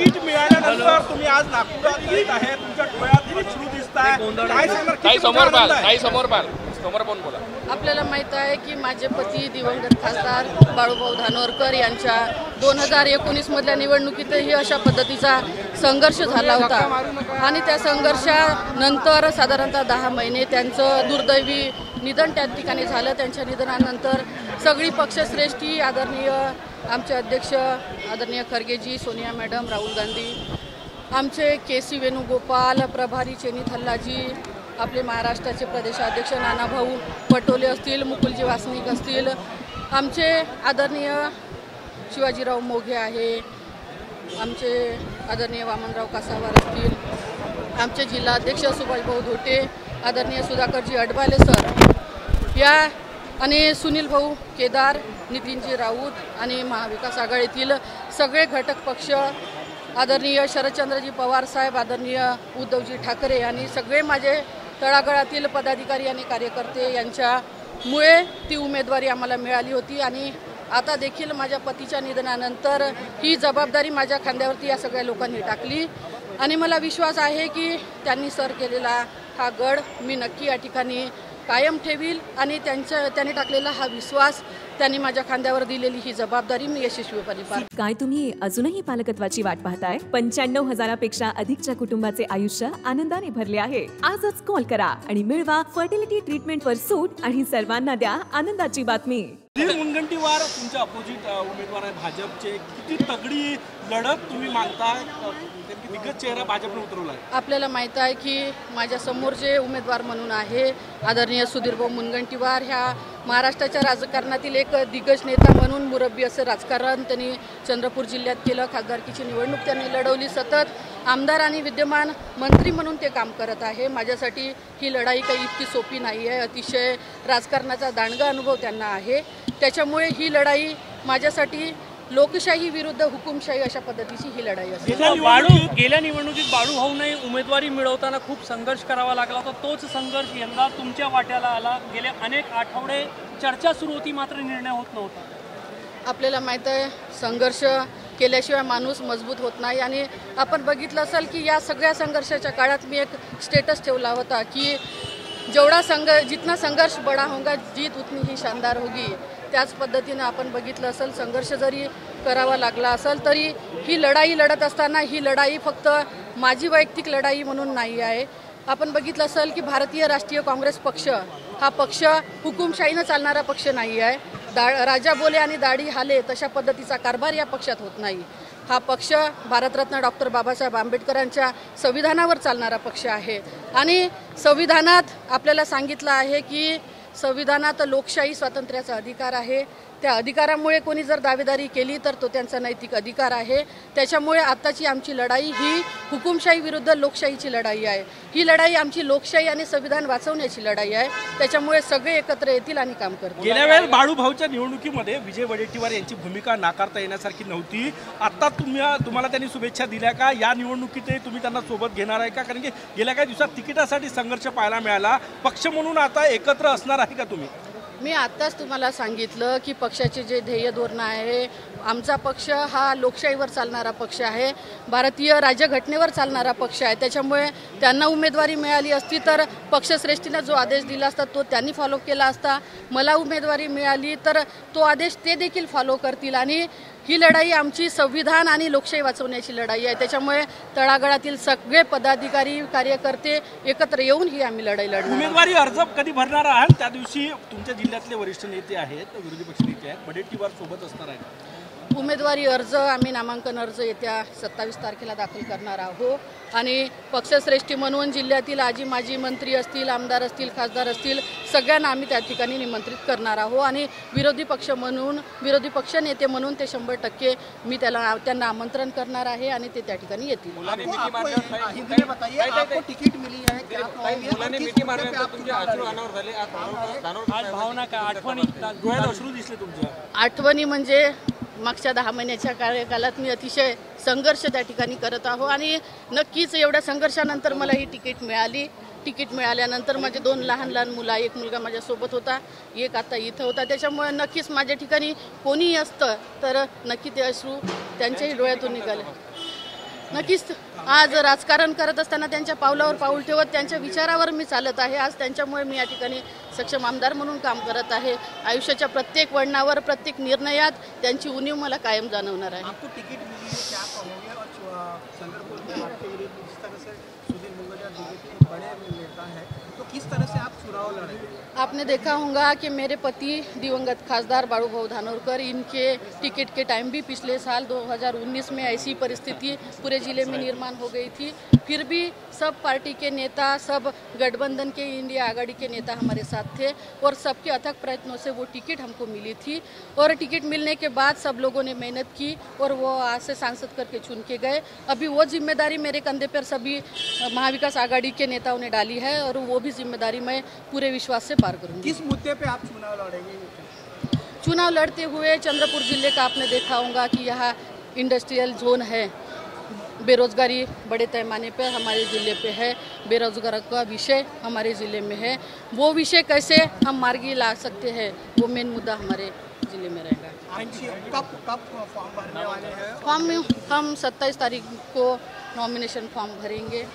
Ticket मिळाल्यानंतर तुम्ही आज नागपुरात येत आहे, तुमच्या डोळ्यात अश्रू दिसताय, काय सांगणार? काही समोर बोला. आपल्याला माहित आहे की माझे पती दिवंगत खासदार बाळूभाऊ धानोरकर यांच्या 2019 मधल्या निवडणुकीतही अशा पद्धतीचा संघर्ष झाला होता आणि त्या संघर्षानंतर साधारणतः 10 महिने त्यांचं दुर्दैवी निधन त्या ठिकाणी झालं. त्यांच्या निधनानंतर सगळी पक्षश्रेष्ठी आदरणीय आमचे अध्यक्ष आदरणीय खरगेजी, सोनिया मॅडम, राहुल गांधी, आमचे के.सी. वेणुगोपाल, प्रभारी चेनी थल्लाजी, आपले महाराष्ट्राचे प्रदेशाध्यक्ष नानाभाऊ पटोले असतील, मुकुलजी वासनिक असतील, आमचे आदरणीय शिवाजीराव मोघे आहे, आमचे आदरणीय वामनराव कासावार असतील, आमचे जिल्हाध्यक्ष सुभाषभाऊ धोटे, आदरणीय सुधाकरजी अडबाले सर या आणि सुनील भाऊ केदार, नितीनजी राऊत आणि महाविकास आघाडीतील सगळे घटक पक्ष, आदरणीय शरदचंद्रजी पवार साहेब, आदरणीय उद्धवजी ठाकरे आणि सगळे माझे तळागाळातील पदाधिकारी आणि कार्यकर्ते यांच्यामुळे ती उमेदवारी आम्हाला मिळाली होती आणि आता देखील माझ्या पतीच्या निधनानंतर ही जबाबदारी माझ्या खांद्यावरती या सगळ्या लोकांनी टाकली आणि मला विश्वास आहे की त्यांनी सर केलेला हा गड मी नक्की या ठिकाणी कायम ठेवील आणि त्यांनी टाकलेला हा विश्वास, त्यांनी माझ्या खांद्यावर दिलेली ही जबाबदारी मी यशस्वीपणे पार. काय तुम्ही अजूनही पालकत्वाची वाट पाहताय? 95,000पेक्षा अधिकच्या कुटुंबाचे आयुष्य आनंदाने भरले आहे. आजच कॉल करा आणि मिळवा फर्टिलिटी ट्रीटमेंटवर सूट आणि सर्वांना द्या आनंदाची बातमी. सुधीर मुनगंटीवार तुमचे अपोजिट उमेदवार आहे भाजपचे, किती तगडी लढत तुम्ही मागताय? दिग्गज चेहरा भाजपने उतरवला आहे. आपल्याला माहीत आहे की माझ्या समोर जे उमेदवार म्हणून आहे आदरणीय सुधीरभाऊ मुनगंटीवार, ह्या महाराष्ट्राच्या राजकारणातील एक दिग्गज नेता म्हणून मुरब्बी असं राजकारण त्यांनी चंद्रपूर जिल्ह्यात केलं. खासदारकीची निवडणूक त्यांनी लढवली, सतत आमदार आणि विद्यमान मंत्री म्हणून ते काम करत आहे. माझ्यासाठी ही लढाई काही इतकी सोपी नाही आहे. अतिशय राजकारणाचा दांडगा अनुभव त्यांना आहे. त्याच्यामुळे ही लढाई माझ्यासाठी लोकशाही विरुद्ध हुकुमशाही अशा पद्धतीची ही लढाई असते. गेल्या निवडणुकीत बाळूभाऊने उमेदवारी मिळवताना खूप संघर्ष करावा लागला होता. तोच संघर्ष यंदा तुमच्या वाट्याला आला. गेले अनेक आठवडे चर्चा सुरू होती, मात्र निर्णय होत नव्हता. आपल्याला माहीत आहे संघर्ष केल्याशिवाय माणूस मजबूत होत नाही आणि आपण बघितलं असेल की या सगळ्या संघर्षाच्या काळात मी एक स्टेटस ठेवला होता की जितना संघर्ष बड़ा होगा जीत उतनी ही शानदार होगी. त्याच पद्धतीनं आपण बघितलं असेल संघर्ष जरी करावा लागला असेल तरी ही लढाई लढत असताना ही लढाई फक्त माझी वैयक्तिक लढाई म्हणून नाही आहे. आपण बघितलं असेल की भारतीय राष्ट्रीय काँग्रेस पक्ष हा पक्ष हुकुमशाहीनं चालणारा पक्ष नाही आहे. राजा बोले आणि दाढी हाले तशा पद्धतीचा कारभार या पक्षात होत नाही. हा पक्ष भारतरत्न डॉक्टर बाबासाहेब आंबेडकरांच्या संविधानावर चालणारा पक्ष आहे आणि संविधानात आपल्याला सांगितलं आहे की संविधानात लोकशाही स्वातंत्र्याचा अधिकार आहे. त्या अधिकारामुळे कोणी जर दावेदारी केली तर तो त्यांचा नैतिक अधिकार आहे. त्याच्यामुळे आत्ताची आमची लढाई ही हुकुमशाही विरुद्ध लोकशाहीची लढाई आहे. ही लढाई आमची लोकशाही आणि संविधान वाचवण्याची लढाई आहे. त्याच्यामुळे सगळे एकत्र येतील आणि काम करतील. गेल्या वेळेस बाळूभाऊच्या निवडणुकीमध्ये विजय वडेट्टीवार यांची भूमिका नाकारता येण्यासारखी नव्हती. आता तुम्हाला त्यांनी शुभेच्छा दिल्या का? या निवडणुकीतही तुम्ही त्यांना सोबत घेणार आहे का? कारण की गेल्या काही दिवसात तिकिटासाठी संघर्ष पाहायला मिळाला. पक्ष म्हणून आता एकत्र असणार आहे का तुम्ही? मी आत्ताच तुम्हाला सांगितलं की पक्षाचे जे ध्येय धोरण आहे, आमचा पक्ष हा लोकशाहीवर चालणारा पक्ष आहे, भारतीय राज्यघटनेवर चालणारा पक्ष आहे. त्याच्यामुळे त्यांना उमेदवारी मिळाली असती तर पक्षश्रेष्ठीनं जो आदेश दिला असता तो त्यांनी फॉलो केला असता. मला उमेदवारी मिळाली तर तो आदेश ते देखील फॉलो करतील आणि ही लढाई आमची संविधान आणि लोकशाही वाचवण्याची लढाई आहे. त्याच्यामुळे तळागाळातील सगळे पदाधिकारी कार्यकर्ते एकत्र येऊन ही आम्ही लढाई लढणार. उमेदवारी अर्ज कधी भरणार आहात? त्या दिवशी तुमच्या जिल्ह्यातले वरिष्ठ नेते आहेत, विरोधी पक्ष नेते आहेत, वडेट्टीवार सोबत असणार आहेत. उमेदवारी अर्ज आम्ही नामांकन अर्ज येत्या 27 तारखेला दाखल करणार आहोत आणि पक्षश्रेष्ठी म्हणून जिल्ह्यातील आजी माजी मंत्री असतील, आमदार असतील, खासदार असतील, सगळ्यांना आम्ही त्या ठिकाणी निमंत्रित करणार आहोत आणि विरोधी पक्ष नेते म्हणून ते 100% मी त्यांना आमंत्रण करणार आहे आणि ते त्या ठिकाणी येतील. आठवणी म्हणजे मागच्या 10 महिन्याच्या कार्यकालात मी अतिशय संघर्ष त्या ठिकाणी करत आहो आणि नक्कीच एवढ्या संघर्षानंतर मला ही तिकीट मिळाली. तिकीट मिळाल्यानंतर माझे 2 लहान मुलं, एक मुलगा माझ्यासोबत होता, एक आता इथं होता. त्याच्यामुळे नक्कीच माझ्या ठिकाणी कोणीही असतं तर नक्की ते अश्रू त्यांच्याही डोळ्यातून निघाले. नक्कीच आज राजकारण करत असताना त्यांच्या पावलावर पाऊल ठेवत त्यांच्या विचारावर मी चालत आहे. आज त्यांच्यामुळे मी या ठिकाणी सक्षम आमदार म्हणून काम करत आहे. आयुष्याच्या प्रत्येक वळणावर प्रत्येक निर्णयात त्यांची उणीव मला कायम जाणवणार आहे. आपको टिकट मिली है, क्या कहोगे? और संदर्भ में आपके विरुद्ध जिस तरह से सुधीर मुंगलिया बीजेपी बड़े नेता है, तो किस तरह से आप चुनाव लड़ेंगे? आपने देखा होगा कि मेरे पति दिवंगत खासदार बाळूभाऊ धानोरकर, इनके टिकट के टाइम भी पिछले साल 2019 में ऐसी परिस्थिति पूरे जिले में निर्माण हो गई थी. फिर भी सब पार्टी के नेता, सब गठबंधन के इंडिया आघाड़ी के नेता हमारे साथ थे और सबके अथक प्रयत्नों से वो टिकट हमको मिली थी. और टिकट मिलने के बाद सब लोगों ने मेहनत की और वो आज से सांसद करके चुन के गए. अभी वो जिम्मेदारी मेरे कंधे पर सभी महाविकास आघाड़ी के नेताओं ने डाली है और वो भी जिम्मेदारी मैं पूरे विश्वास से पार करूँगी. किस मुद्दे पे आप चुनाव लड़ेंगे? चुनाव लड़ते हुए चंद्रपुर जिले का आपने देखा होगा कि यहाँ इंडस्ट्रियल जोन है, बेरोजगारी बड़े पैमाने पर हमारे ज़िले पे है, बेरोजगार का विषय हमारे ज़िले में है. वो विषय कैसे हम मार्गी ला सकते हैं, वो मेन मुद्दा हमारे ज़िले में रहेगा. कब फॉर्म भरने वाले हैं? फॉर्म हम 27 तारीख को नॉमिनेशन फॉर्म भरेंगे.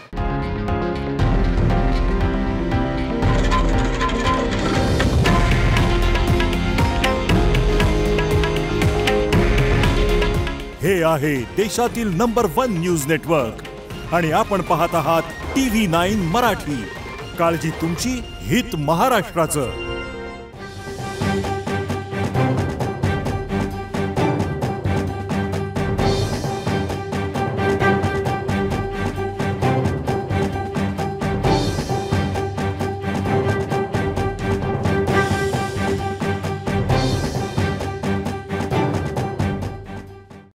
हे आहे देशातील नंबर 1 न्यूज नेटवर्क आणि आपण पाहत आहात TV9 मराठी. काळजी तुमची, हित महाराष्ट्राचं.